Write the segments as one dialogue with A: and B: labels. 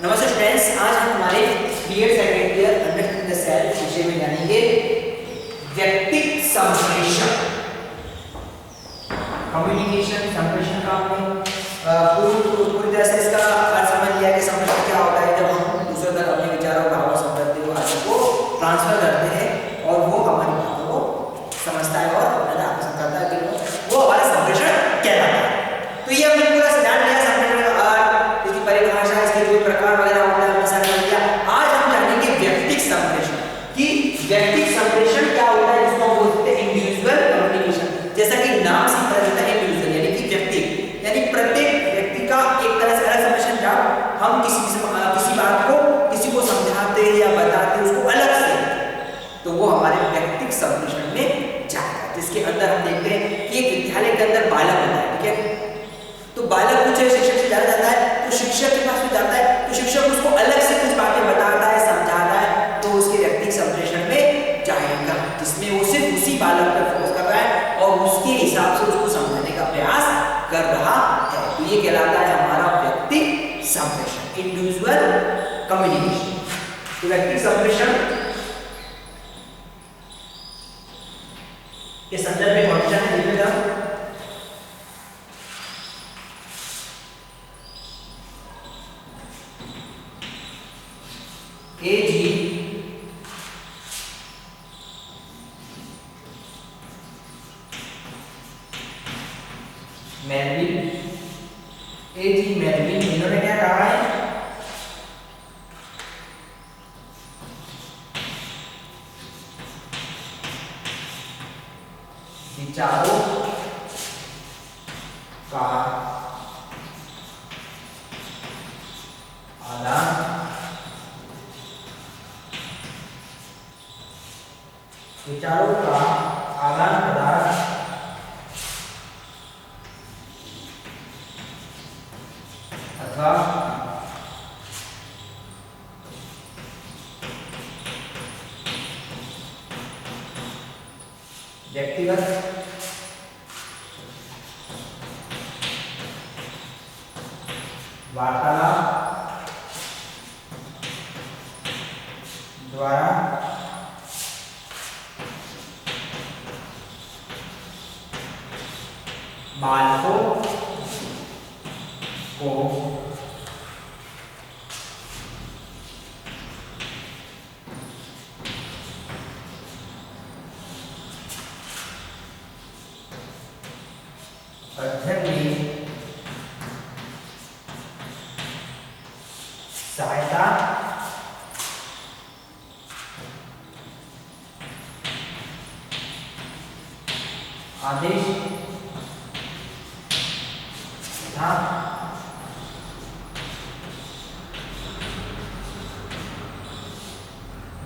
A: नमस्ते स्टूडेंट्स, आज हम हमारे BEd second year understanding the self विषय में जानेंगे व्यक्तिक संप्रेषण। कम्युनिकेशन संप्रेषण का हमने पूरी तरह से इसका अर्थ समझ लिया कि संप्रेषण क्या होता है। जब हम दूसरे तक अपने विचारों भावों संपत्ति को आदि को ट्रांसफर करते हैं और वो हमारी बातों को समझता है और अपने आप पसंद करता है कि वो हमारा संप्रेषण कहलाता है। तो ये हमने पूरा सिद्धांत लिया, संप्रेषण का अर्थ, इसकी परिभाषा, इसके जो प्रकार वगैरह होता है हमने सारा लिया। आज हम जानेंगे व्यक्तिक संप्रेषण कि व्यक्तिक संप्रेषण क्या होता है, जिसको हम बोलते हैं इंडिविजुअल कम्युनिकेशन। जैसा कि नाम से पता चलता है इंडिविजुअल यानी कि व्यक्ति, यानी प्रत्येक व्यक्ति का एक तरह से अलग संप्रेषण। जब हम किसी बात को किसी को समझाते या बताते उसको अलग से, तो वो हमारे व्यक्तिक संप्रेषण में जाएगा, जिसके अंदर हम देखते हैं कि एक विद्यालय के अंदर बालक होता है, ठीक है। तो बालक कुछ शिक्षक से ज्यादा जाता है तो शिक्षक के पास भी जाता है, तो शिक्षक उसको अलग से कुछ बातें बताता है, समझाता है, तो उसके व्यक्तिक संप्रेषण में जाएगा, जिसमें वो सिर्फ उसी बालक पर फोकस कर रहा है और उसके हिसाब से उसको समझाने का प्रयास कर रहा है। तो ये कहलाता है हमारा व्यक्तिक संप्रेषण, इंडिविजुअल कम्युनिकेशन। तो व्यक्तिक संप्रेषण के संदर्भ में क्वेश्चन है, लिखिएगा एजी मेलविन इन्होंने क्या कहा है, विचारों का आदान प्रदान अथवा व्यक्तिगत वार्तालाप द्वारा बालकों को अध्ययन में सहायता आदेश तथा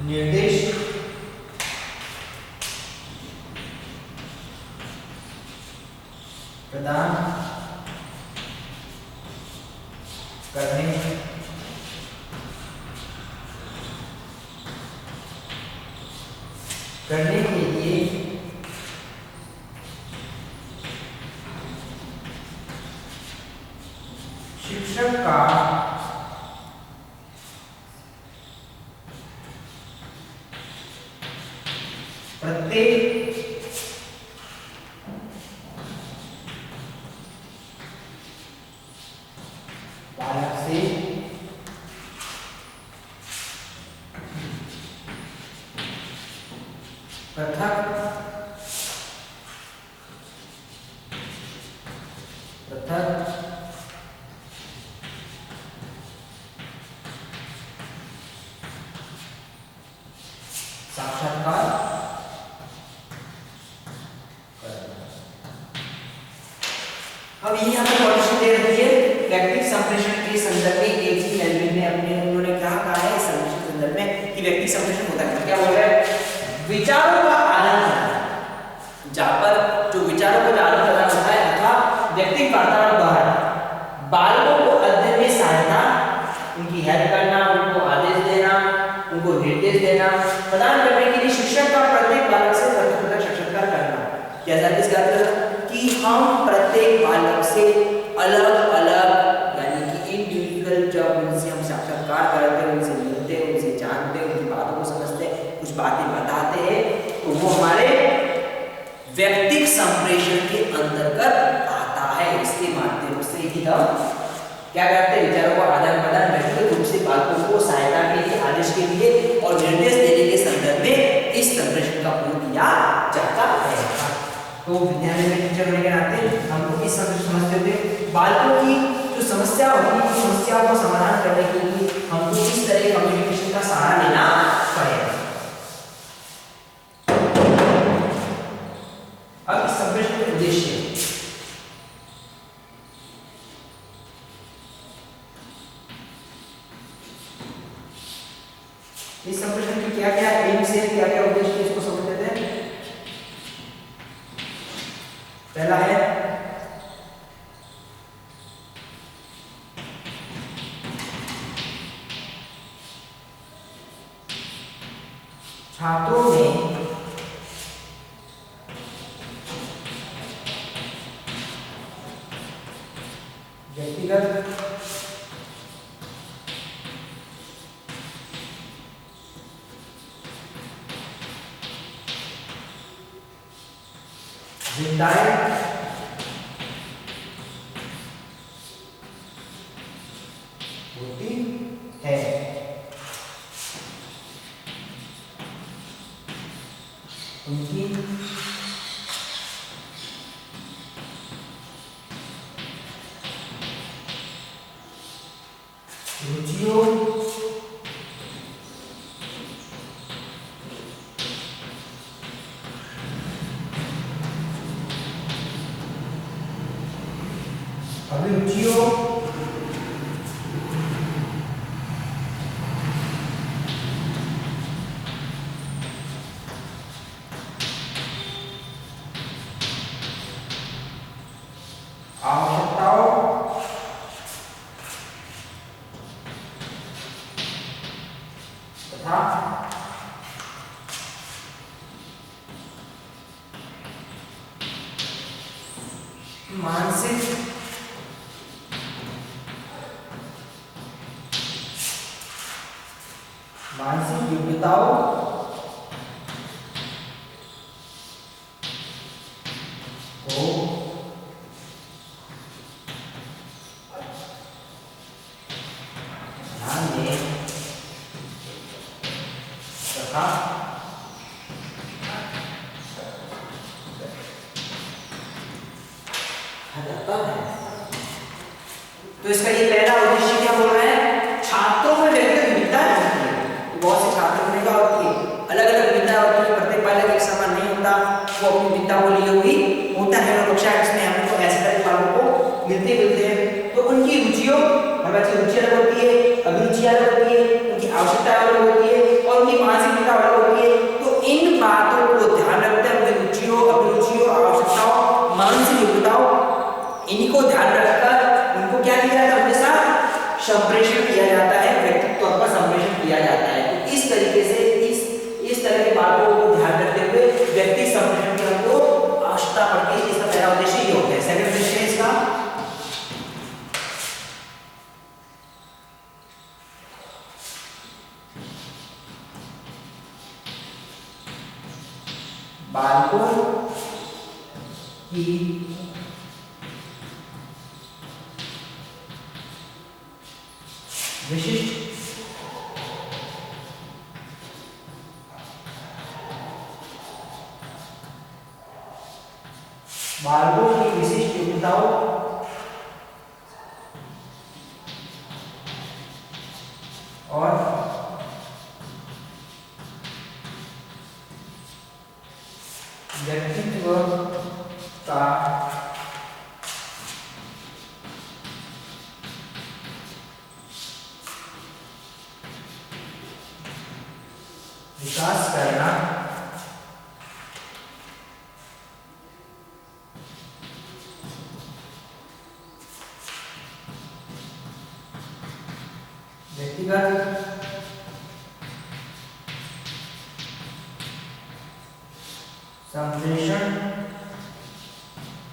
A: निर्देश प्रदान करने के लिए शिक्षक का प्रत्येक बालक से पृथक साक्षात्कार करना। अब ये हमें क्वेश्चन दे रही है व्यक्तिक संप्रेषण के संदर्भ में। एजी मेलविन ने उन्होंने क्या कहा है इस संदर्भ में कि व्यक्तिक संप्रेषण होता है, क्या बोल रहा है, विचारों का आदान प्रदान, जहां पर जो विचारों का आदान प्रदान होता है अथवा व्यक्तिगत वार्तालाप द्वारा बालकों को अध्ययन में सहायता, उनकी हेल्प करना, उनको आदेश देना, उनको निर्देश देना प्रदान करने के लिए शिक्षक का प्रत्येक बालक से पृथक साक्षात्कार करना। कैसा किसका कि हम प्रत्येक बालक से अलग अलग यानी कि इंडिविजुअल जब उनसे हम साक्षात्कार साक्षात्कार करते हैं, उनसे मिलते हैं, उनसे जानते हैं, उनकी बातों को समझते हैं, कुछ बातें बताते हैं, तो वो हमारे व्यक्तिगत संप्रेषण के अंतर्गत आता है। इसके माध्यम से ही हम क्या करते हैं, विचारों का आदान प्रदान व्यक्तिगत रूप से बातों को सहायता के लिए, आदेश के लिए और निर्देश देने के संदर्भ में इस संप्रेषण का प्रयोग किया जाता है। तो विद्यालय में टीचर होने के नाते हमको इस समझते थे बालकों की जो समस्या होती है, समस्याओं का समाधान करने के लिए हमको इस तरह के कम्युनिकेशन का सहारा लेना पड़ेगा। अब इस संप्रेषण के उद्देश्य, इस संप्रेषण की क्या क्या एम से क्या क्या उद्देश्य है, इसको समझ लेते हैं। पहला है छात्रों में व्यक्तिगत चिंताएं होती है। उनकी रुचियों अभिरुचियों आवश्यकताओं तथा मानसिक योग्यताओं को ध्यान में रखा जाता है। तो इसका ये पहला उद्देश्य क्या बोल रहा है, छात्रों में व्यक्तिगत विविधता होती है। तो बहुत से छात्र होने का होती है, अलग अलग विविधता होती है, प्रत्येक बालक एक समान नहीं होता, वो अपनी विविधता को लिए हुई होता है। और कक्षा इसमें हमको ऐसे तरह बालकों को मिलते हैं, तो उनकी रुचियों रुचि अलग होती है, अभिरुचि अलग होती है, उनकी आवश्यकता अलग होती है और उनकी मानसिकता अलग होती है। तो इन बातों को ध्यान रखते हैं, उनकी रुचियों, अभिरुचियों, आवश्यकताओं, मानसिक योग्यताओं, इनको ध्यान रखकर उनको क्या किया जाता है, हमेशा संप्रेषण किया जाता है, व्यक्तिगत तौर पर संप्रेषण किया जाता है। तो इस तरीके से इस तरह के बातों को ध्यान रखते हुए व्यक्ति संप्रेषण की हमको आवश्यकता पड़ती है। इसका पहला उद्देश्य ये होता है। सेकंड उद्देश्य है इसका बालकों की विशिष्ट योग्यताओं और व्यक्तित्व का विकास करना व्यक्तिगत संप्रेषण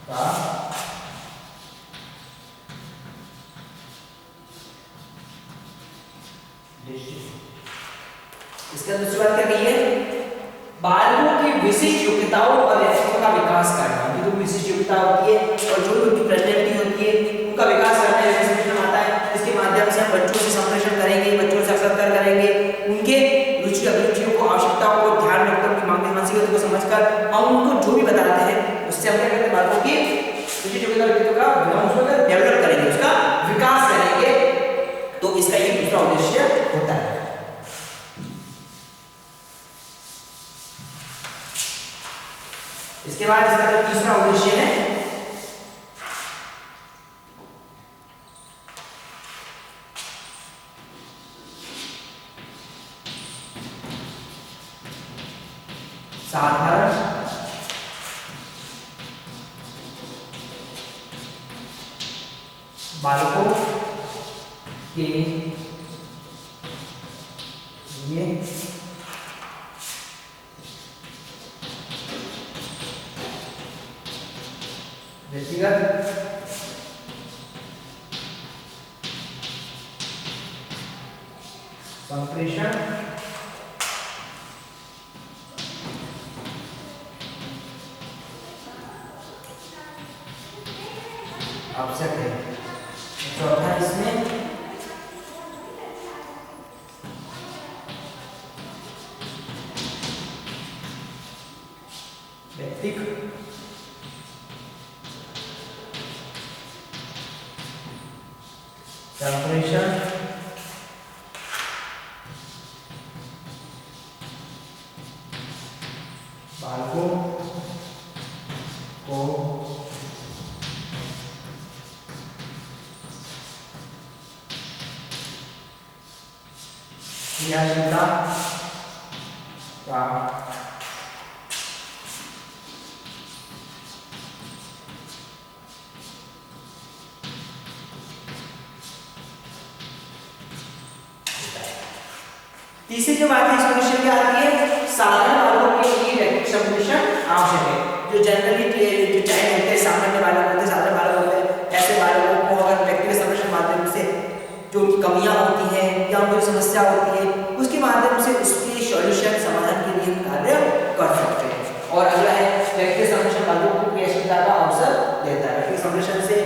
A: का इसका दूसरी बात क्या कही है, बालकों की विशिष्ट योग्यताओं और व्यक्तित्व का विकास करना। उनकी जो विशिष्ट योग्यता होती है और जो उनकी पर्सनैलिटी होती है उनका विकास करना है संप्रेषण आता है। इसके माध्यम से हम बच्चों से संप्रेषण करेंगे, बच्चों से साक्षात्कार करेंगे, उनके रुचि अभिरुचियों को, आवश्यकताओं को ध्यान रखकर, उनकी मानसिकता को समझकर हम उनको जो भी बताते हैं उससे हम क्या करते हैं, बालकों की विशिष्ट योग्यता व्यक्तित्व का डेवलप करेंगे, उसका विकास करेंगे। तो इसका ये दूसरा उद्देश्य होता है। इसके बाद इसका जो तीसरा उद्देश्य है, साधारण बालकों के लिए व्यक्तिगत संप्रेषण आवश्यक है। चौथा इसमें व्यक्तिगत संप्रेषण बालकों को क्रियाशीलता का तीसरी जो बात है इस क्वेश्चन की आती है, साधारण बालकों के लिए व्यक्तिगत संप्रेषण आवश्यक है। जो जनरली जो चाइल्ड होते हैं, सामान्य बालक होते हैं, साधारण बालक होते हैं, ऐसे बालकों को अगर व्यक्तिगत संप्रेषण माध्यम से जो उनकी कमियां होती हैं या उनकी समस्या होती है उसके माध्यम से उसके सॉल्यूशन समाधान के लिए कार्य कर सकते हैं। और अगला है व्यक्तिगत संप्रेषण बालकों को क्रियाशीलता का अवसर देता है। व्यक्तिगत संप्रेषण से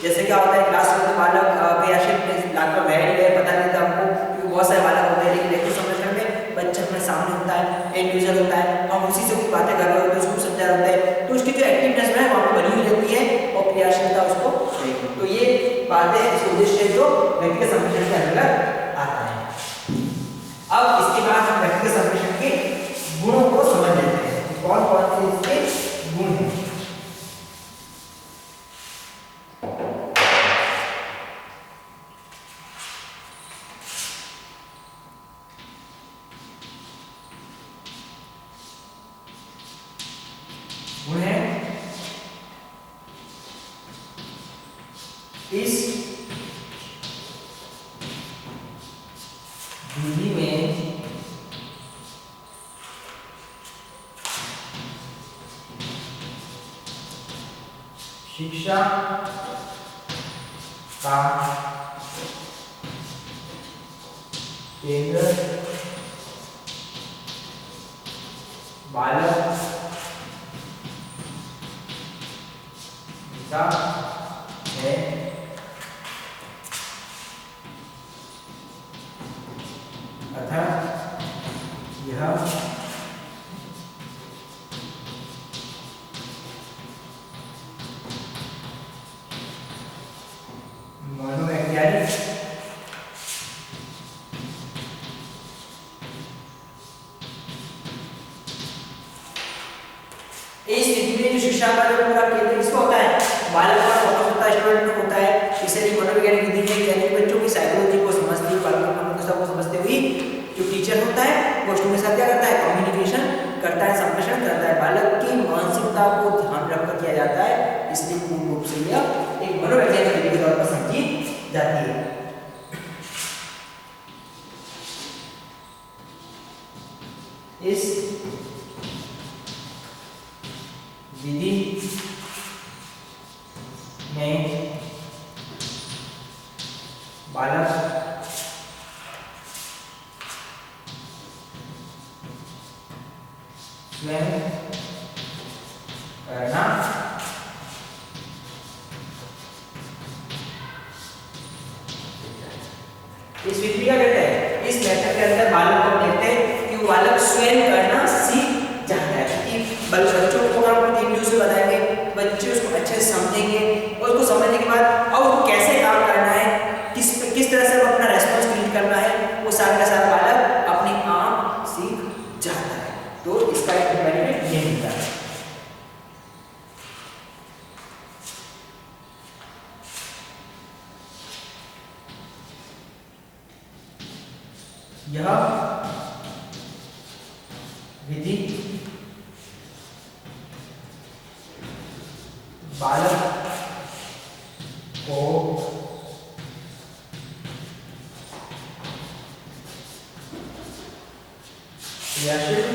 A: जैसे क्या होता है, क्लास में बालक क्रियाशील लगभग बैठ गए, पता नहीं था हमको, क्योंकि बहुत सारे बालक होते हैं, लेकिन व्यक्तिगत संप्रेषण में बच्चा अपने सामने होता है, इंडिविजुअल होता है, हम उसी से कुछ बातें कर रहे होते हैं, उसको समझा रहे होते हैं, तो उसकी जो एक्टिवनेस है वहाँ पर बनी हुई रहती है और क्रियाशीलता उसको रहेगी। तो ये बातें इस उद्देश्य जो व्यक्तिगत संप्रेषण के अंदर आता है। अब इसके बाद हम व्यक्तिगत संप्रेषण के गुणों को समझ लेते हैं, कौन कौन से इसके गुण हैं। गुण है इस विधि में शिक्षा का केंद्र बालक का है, अतः यह मनोवैज्ञानिक इस स्थिति में जो शिक्षा का जो पूरा केंद्र किसको होता है, बालक का फोकस होता है, स्टूडेंट होता है। इसलिए मनोवैज्ञानिक विधि है, यानी बच्चों की साइकोलॉजी को समझते हुए, बालकों की मानसिकता को समझते हुए जो टीचर होता है वो स्टूडेंट के साथ क्या करता है, कम्युनिकेशन करता है, संप्रेषण करता है, बालक की मानसिकता को ध्यान रखकर किया जाता है। इसलिए पूर्ण रूप से यह एक मनोवैज्ञानिक विधि के तौर पर समझी जाती है। इस विधि में बालक स्वयं करना इस विधि का कहते हैं, इस मेथड के अंदर बालक को देखते हैं कि वो बालक स्वयं करना सीख जाता है कि बच्चों को अगर आप एक दूसरे बताएंगे बच्चे उसको अच्छे से समझेंगे और उसको समझने के बाद अब उसको कैसे काम करना है, किस तरह से अपना रेस्पॉन्स क्रिएट करना है, वो सारा का सारा बालक अपने आप सीख जाता है। तो इसका एक बेनिफिट ये मिलता है। यह विधि बालक को क्रियाशील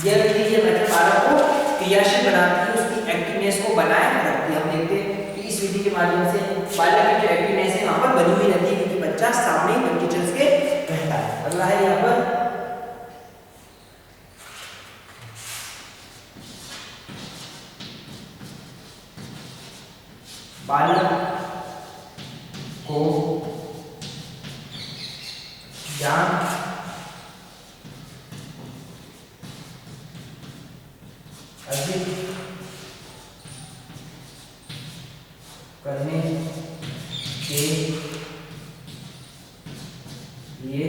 A: यह विधि ये मेथड बालक को क्रियाशील बनाती है, उसकी एक्टिवनेस को बनाए रखती है। हम देखते हैं कि इस विधि के माध्यम से बालक की जो एक्टिवनेस है वहां पर बनी हुई रहती है क्योंकि बच्चा सामने टीचर्स के रहता है। अगला है यहाँ पर बालक को ज्ञान अधिक करने के लिए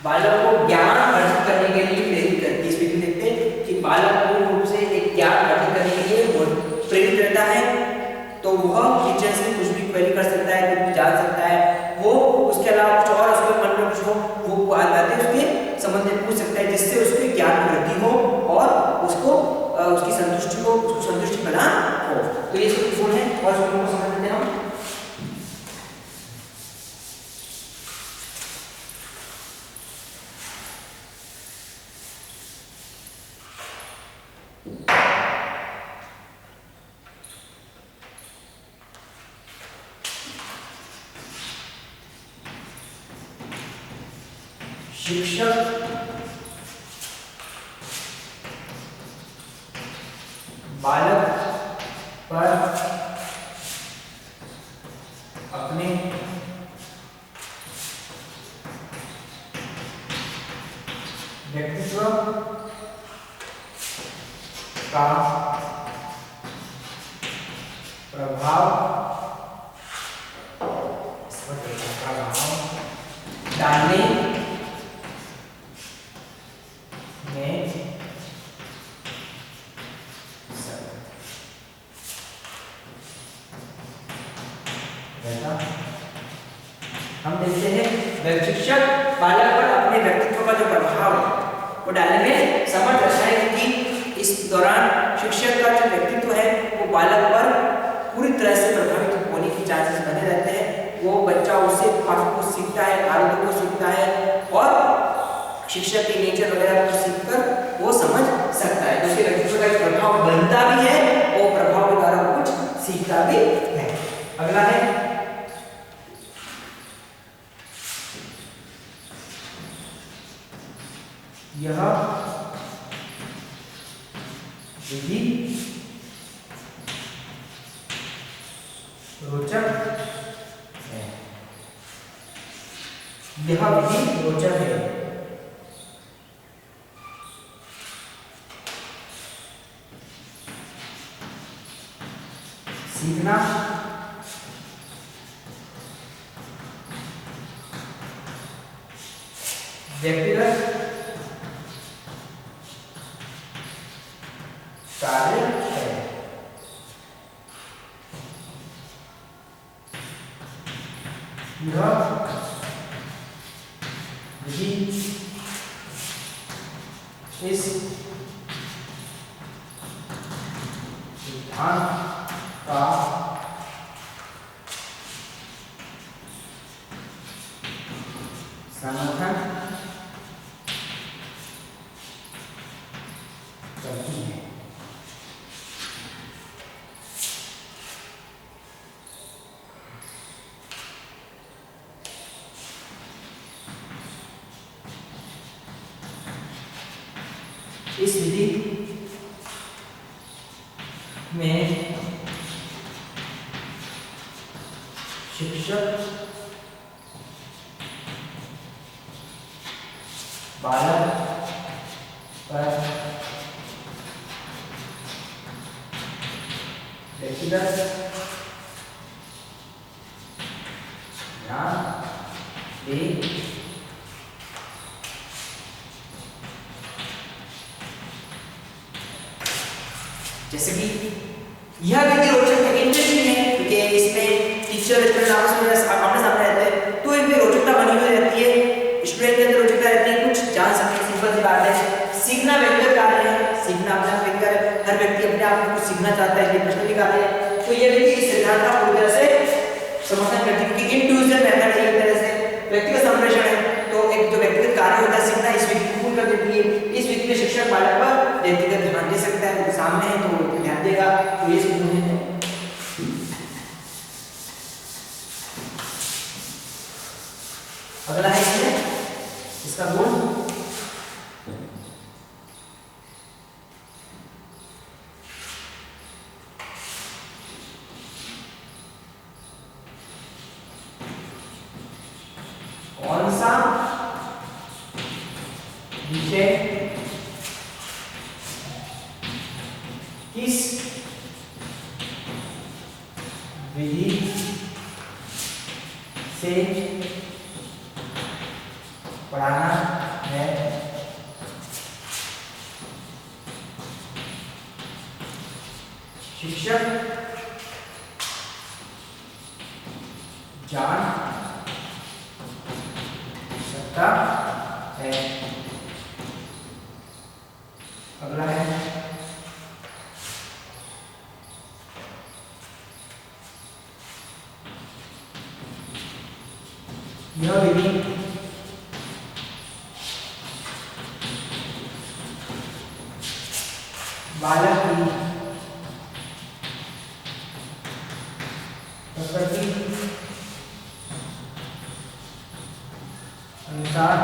A: बालक को ज्ञान अर्जित करने के लिए प्रेरित करती है। इस विधि में देखते हैं कि बालक पूर्ण रूप से एक ज्ञान अर्जित करने के लिए प्रेरित रहता है, तो वह टीचर से कुछ भी क्वेरी कर सकता है, कुछ भी जान सकता है, वो उसके अलावा कुछ और उसके मन में कुछ हो वो बातें उसके संबंध में पूछ सकता है जिससे उसके ज्ञान वृद्धि हो और उसको उसकी संतुष्टि हो, उसको संतुष्टि बना हो। तो ये सब गुण है और इसको समझ लेते हैं हम। शिक्षक बालक पर अपने व्यक्तित्व का प्रभाव डालने हम देखते हैं शिक्षक बालक पर अपने व्यक्तित्व का जो प्रभाव है वो डालने में समर्थ रहता है क्योंकि इस दौरान शिक्षक का जो व्यक्तित्व है वो बालक पर पूरी तरह से प्रभावित होने के चांसेस बने रहते हैं। वो बच्चा उससे काफी कुछ सीखता है, आदतों को सीखता है और शिक्षक के नेचर वगैरह को सीखकर वो समझ सकता है। तो उसके व्यक्तित्व का एक प्रभाव बनता भी है और प्रभाव के द्वारा कुछ सीखता भी है। अगला है यह विधि रोचक है। यह विधि रोचक है। सीखना व्यक्तिगत कार्य है। यह विधि इस सिद्धांत का समर्थन इस विधि में शिक्षक बालक पर व्यक्तिगत ध्यान दे जैसे कि यह विधि रोचक है, इंटरेस्टिंग है, क्योंकि इसमें टीचर स्टूडेंट आपस में आमने सामने रहते हैं, तो इनमें रोचकता बनी हुई रहती है, स्टूडेंट के अंदर रोचकता रहती है, कुछ जान सकते हैं। सिंपल सी बात है, सीखना व्यक्तिगत कार्य है, सीखना अपना व्यक्तिगत, हर व्यक्ति अपने आप में कुछ सीखना चाहता है, इसलिए प्रश्न निकालते हैं। तो ये विधि इस सिद्धांत का पूरी तरह से समर्थन करती है, क्योंकि इंडिविजुअल मेथड है, एक तरह से व्यक्तिगत संप्रेषण है, तो एक जो व्यक्तिगत कार्य होता है सीखना, इस विधि को पूर्ण कर देती है। इस विधि में शिक्षक बालक पर व्यक्तिगत ध्यान दे सकता है, तो सामने है तो ध्यान देगा, तो ये गुण है। अगला है इसमें इसका गुण कौन सा विषय किस विधि से पढ़ाना है, शिक्षक जान सकता है। अगला है यह विधि बालक की प्रकृति अनुसार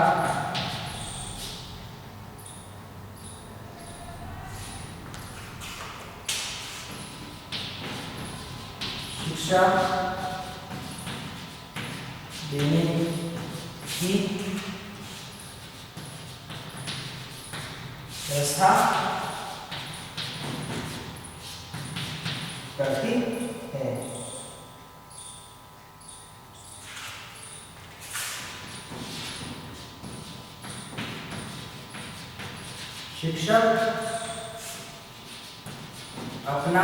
A: शिक्षा देने की व्यवस्था करती है। शिक्षक अपना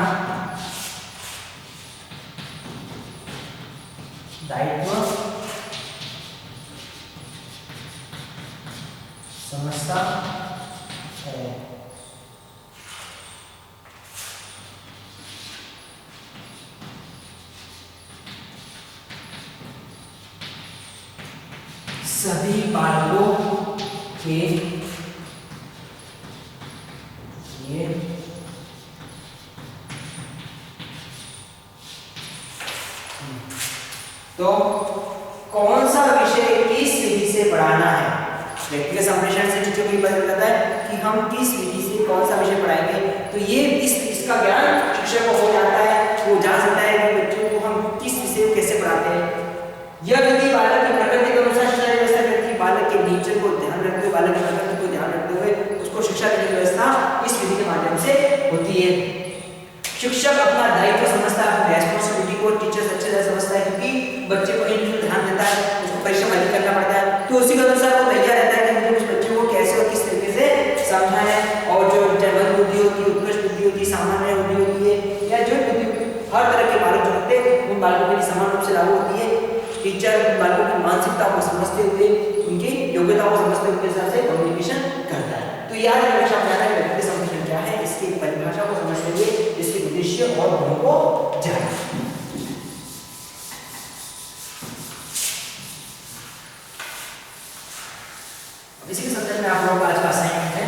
A: दायित्व समझता है। सभी बालकों के लिए तो कौन सा विषय किस विधि से पढ़ाना है, व्यक्तिगत संप्रेषण से टीचर को पता चलता है कि हम किस विधि से कौन सा विषय पढ़ाएंगे, तो ये इसका ज्ञान शिक्षक को हो जाता है, वो जान सकता है कि बच्चों को हम किस विषय को कैसे पढ़ाते हैं। यह विधि बालक की प्रकृति के अनुसार शिक्षा व्यवस्था करती है, बालक के नेचर को ध्यान रखते हुए, बालक की प्रकृति को ध्यान रखते हुए उसको शिक्षा देने की व्यवस्था इस विधि के माध्यम से होती है। शिक्षक अपना दायित्व समझता है, अपनी रेस्पॉन्सिबिलिटी को टीचर अच्छे से समझता है, क्योंकि बच्चे को इंडिविजुअल ध्यान देता है, उसको परिश्रम अधिक करना पड़ता है, तो उसी के अनुसार वो तैयार रहता है कि मुझे उस बच्चे को कैसे और किस तरीके से समझाना है। और जो जन्मगत बुद्धि होती है, उत्कृष्ट बुद्धि होती है, सामान्य बुद्धि होती है, या जो बुद्धि हर तरह के बालक जो होते हैं उन बालकों के लिए समान रूप से लागू होती है। टीचर बालकों की मानसिकता को समझते हुए, उनकी योग्यता को समझते हुए उनके हिसाब से कम्युनिकेशन करता है। तो याद रखना है व्यक्तिगत संप्रेषण क्या है, इसकी परिभाषा को समझते हुए इसके उद्देश्य और गुणों को जानें। इसी के संदर्भ में आप लोगों का आज का असाइनमेंट है,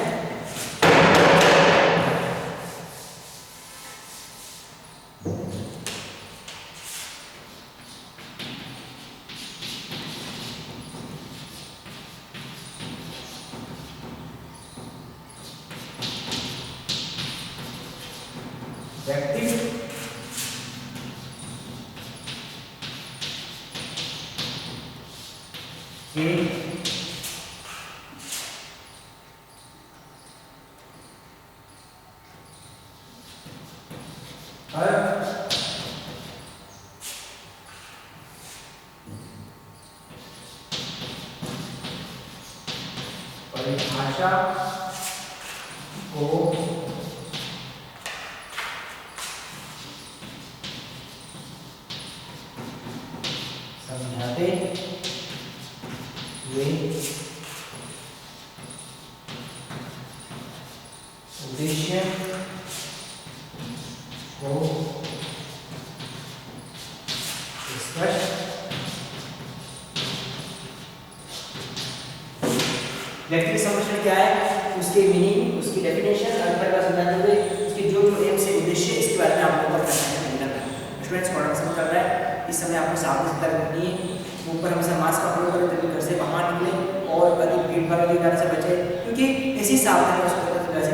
A: व्यक्ति के परिभाषा को समझाते हुए उद्देश्य को स्पष्ट व्यक्ति संरक्षण क्या है, उसके मीनिंग, उसकी डेफिनेशन और पर समझाते हुए उसके जो जो एम से उद्देश्य इसके बारे में आपको ऊपर करना है। स्टूडेंट्स कौन समझ कर रहा है, इस समय आपको सावधानी सतर्क रखनी है। ऊपर हमेशा मास्क का प्रयोग करें तभी घर से बाहर निकले और अधिक भीड़ भाड़ वाली जगह से बचे, क्योंकि इसी सावधानी और सतर्कता से